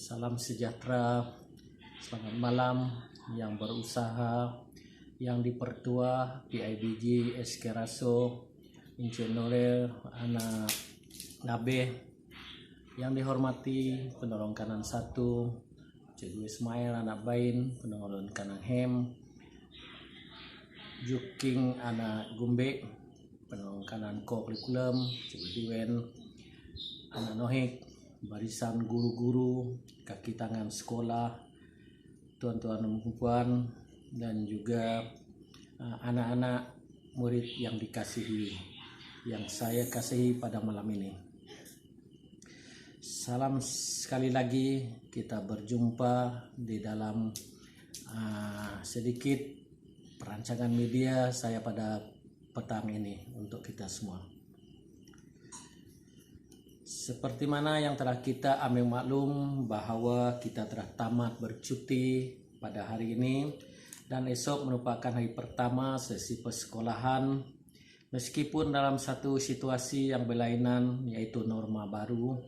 Salam sejahtera, selamat malam yang berusaha, yang dipertua PIBG SK Raso, Encik Nuril, anak Nabe, yang dihormati penolong kanan 1, Cikgu Ismail, anak Bain, penolong kanan Hem, Juking, anak Gumbe, penolong kanan Ko-Kurikulum, Cikgu Diwen, anak Nohik, barisan guru-guru, kaki tangan sekolah, tuan-tuan dan puan, dan juga anak-anak murid yang dikasihi, yang saya kasihi pada malam ini. Salam sekali lagi, kita berjumpa di dalam sedikit perancangan media saya pada petang ini untuk kita semua. Seperti mana yang telah kita ambil maklum bahawa kita telah tamat bercuti pada hari ini dan esok merupakan hari pertama sesi persekolahan meskipun dalam satu situasi yang berlainan, yaitu norma baru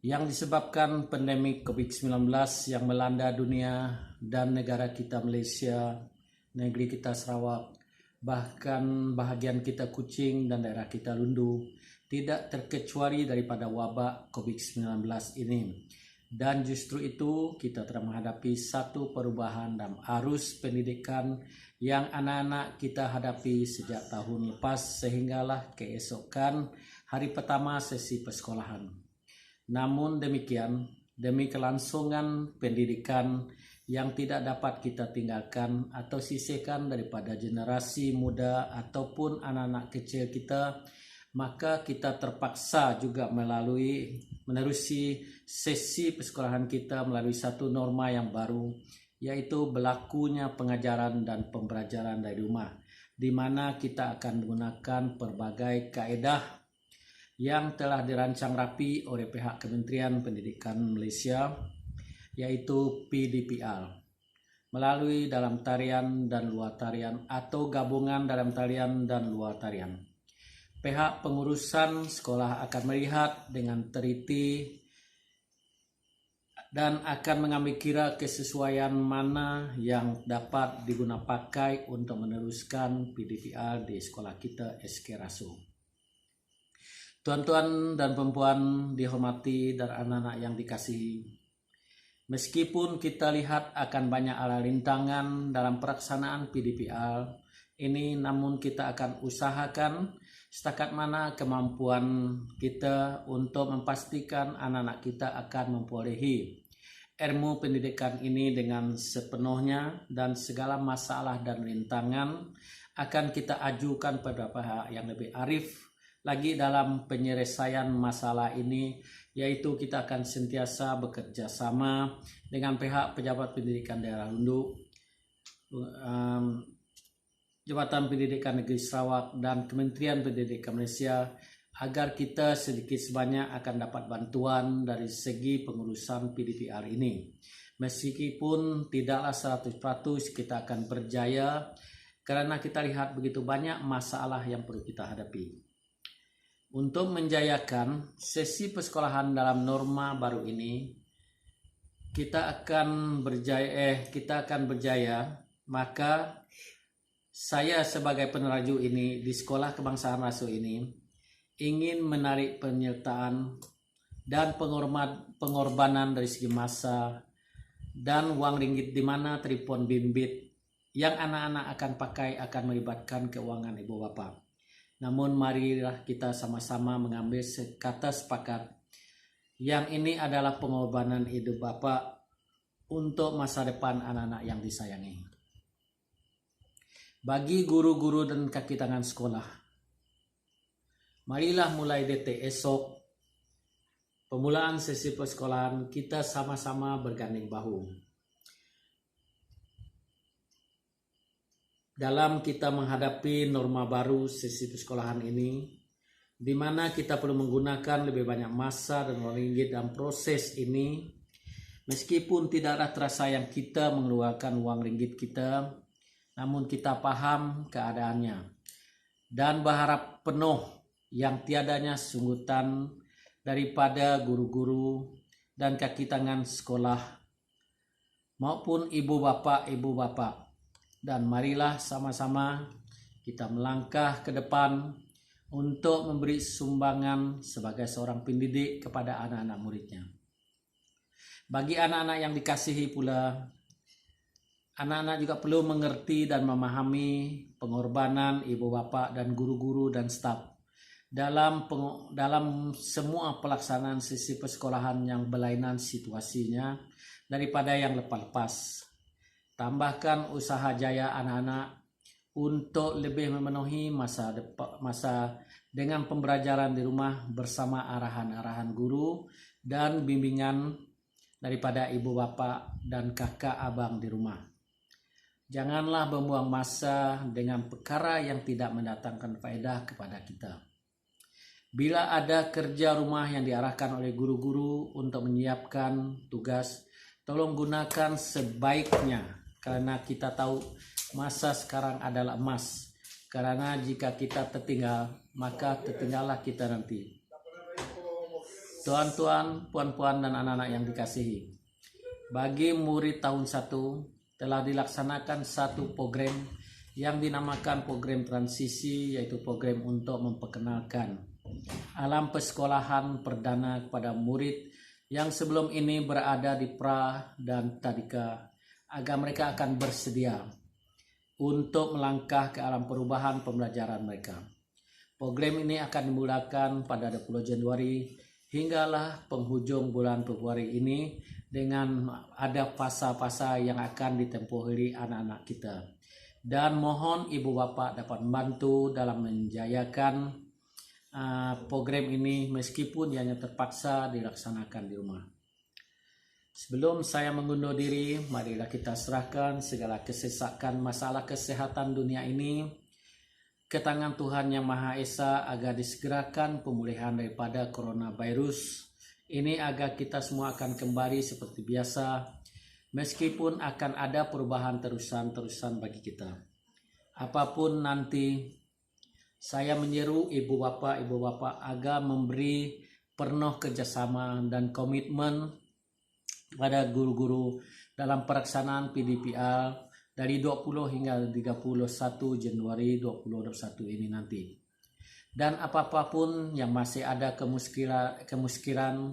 yang disebabkan pandemik COVID-19 yang melanda dunia dan negara kita Malaysia, negeri kita Sarawak, bahkan bahagian kita Kuching dan daerah kita Lundu tidak terkecuali daripada wabak COVID-19 ini. Dan justru itu kita telah menghadapi satu perubahan dalam arus pendidikan yang anak-anak kita hadapi sejak tahun lepas sehinggalah keesokan hari pertama sesi persekolahan. Namun demikian, demi kelangsungan pendidikan yang tidak dapat kita tinggalkan atau sisihkan daripada generasi muda ataupun anak-anak kecil kita, maka kita terpaksa juga menerusi sesi persekolahan kita melalui satu norma yang baru, yaitu berlakunya pengajaran dan pembelajaran dari rumah, di mana kita akan menggunakan pelbagai kaedah yang telah dirancang rapi oleh pihak Kementerian Pendidikan Malaysia, yaitu PDPR, melalui dalam tarian dan luar tarian atau gabungan dalam tarian dan luar tarian. Pihak pengurusan sekolah akan melihat dengan teliti dan akan mengambil kira kesesuaian mana yang dapat digunakan pakai untuk meneruskan PDPR di sekolah kita SK Raso. Tuan-tuan dan perempuan dihormati dan anak-anak yang dikasihi, meskipun kita lihat akan banyak rintangan dalam pelaksanaan PDPR ini, namun kita akan usahakan setakat mana kemampuan kita untuk memastikan anak-anak kita akan memperolehi ilmu pendidikan ini dengan sepenuhnya, dan segala masalah dan rintangan akan kita ajukan pada pihak yang lebih arif lagi dalam penyelesaian masalah ini, yaitu kita akan sentiasa bekerja sama dengan pihak pejabat pendidikan daerah Lundu, Jabatan Pendidikan Negeri Sarawak dan Kementerian Pendidikan Malaysia, agar kita sedikit sebanyak akan dapat bantuan dari segi pengurusan PDPR ini. Meskipun tidaklah 100% kita akan berjaya, kerana kita lihat begitu banyak masalah yang perlu kita hadapi. Untuk menjayakan sesi persekolahan dalam norma baru ini, kita akan berjaya, maka saya sebagai peneraju ini di Sekolah Kebangsaan Raso ini ingin menarik penyertaan dan pengorbanan dari segi masa dan wang ringgit, di mana telefon bimbit yang anak-anak akan pakai akan melibatkan keuangan ibu bapa. Namun marilah kita sama-sama mengambil kata sepakat yang ini adalah pengorbanan hidup bapa untuk masa depan anak-anak yang disayangi. Bagi guru-guru dan kaki tangan sekolah, marilah mulai detik esok pemulaan sesi persekolahan kita sama-sama berganding bahu dalam kita menghadapi norma baru sesi persekolahan ini, di mana kita perlu menggunakan lebih banyak masa dan wang ringgit dalam proses ini, meskipun tidaklah terasa yang kita mengeluarkan wang ringgit kita, namun kita paham keadaannya dan berharap penuh yang tiadanya sunggutan daripada guru-guru dan kaki tangan sekolah maupun ibu bapak, dan marilah sama-sama kita melangkah ke depan untuk memberi sumbangan sebagai seorang pendidik kepada anak-anak muridnya. Bagi anak-anak yang dikasihi pula, anak-anak juga perlu mengerti dan memahami pengorbanan ibu bapak dan guru-guru dan staf dalam semua pelaksanaan sesi persekolahan yang berlainan situasinya daripada yang lepas-lepas. Tambahkan usaha jaya anak-anak untuk lebih memenuhi masa dengan pembelajaran di rumah bersama arahan-arahan guru dan bimbingan daripada ibu bapak dan kakak abang di rumah. Janganlah membuang masa dengan perkara yang tidak mendatangkan faedah kepada kita. Bila ada kerja rumah yang diarahkan oleh guru-guru untuk menyiapkan tugas, tolong gunakan sebaiknya, karena kita tahu masa sekarang adalah emas. Karena jika kita tertinggal, maka tertinggallah kita nanti. Tuan-tuan, puan-puan, dan anak-anak yang dikasihi, bagi murid tahun 1 telah dilaksanakan satu program yang dinamakan program transisi, yaitu program untuk memperkenalkan alam persekolahan perdana kepada murid yang sebelum ini berada di pra dan tadika, agar mereka akan bersedia untuk melangkah ke alam perubahan pembelajaran mereka. Program ini akan dimulakan pada 20 Januari hinggalah penghujung bulan Februari ini, dengan ada fasa-fasa yang akan ditempuh oleh anak-anak kita. Dan mohon ibu bapak dapat membantu dalam menjayakan program ini meskipun hanya terpaksa dilaksanakan di rumah. Sebelum saya mengundur diri, marilah kita serahkan segala kesesakan masalah kesehatan dunia ini ke tangan Tuhan Yang Maha Esa, agar disegerakan pemulihan daripada coronavirus ini, agar kita semua akan kembali seperti biasa, meskipun akan ada perubahan terusan bagi kita. Apapun nanti, saya menyeru ibu bapak agar memberi penuh kerjasama dan komitmen pada guru-guru dalam pelaksanaan PDPR dari 20 hingga 31 Januari 2021 ini nanti. Dan apapun yang masih ada kemuskilan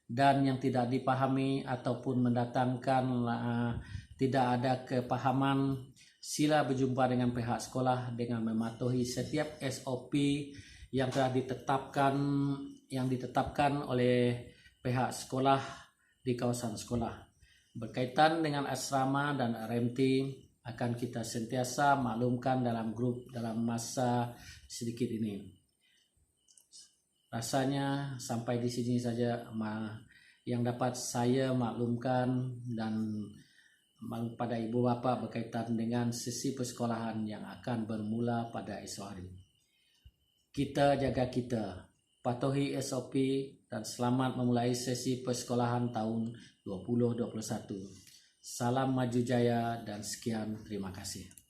dan yang tidak dipahami ataupun mendatangkan tidak ada kepahaman, sila berjumpa dengan pihak sekolah dengan mematuhi setiap SOP yang telah ditetapkan oleh pihak sekolah di kawasan sekolah. Berkaitan dengan asrama dan RMT, akan kita sentiasa maklumkan dalam grup dalam masa sedikit ini. Rasanya sampai di sini saja yang dapat saya maklumkan dan pada ibu bapak berkaitan dengan sesi persekolahan yang akan bermula pada esok hari. Kita jaga kita, patuhi SOP, dan selamat memulai sesi persekolahan tahun 2021. Salam maju jaya dan sekian, terima kasih.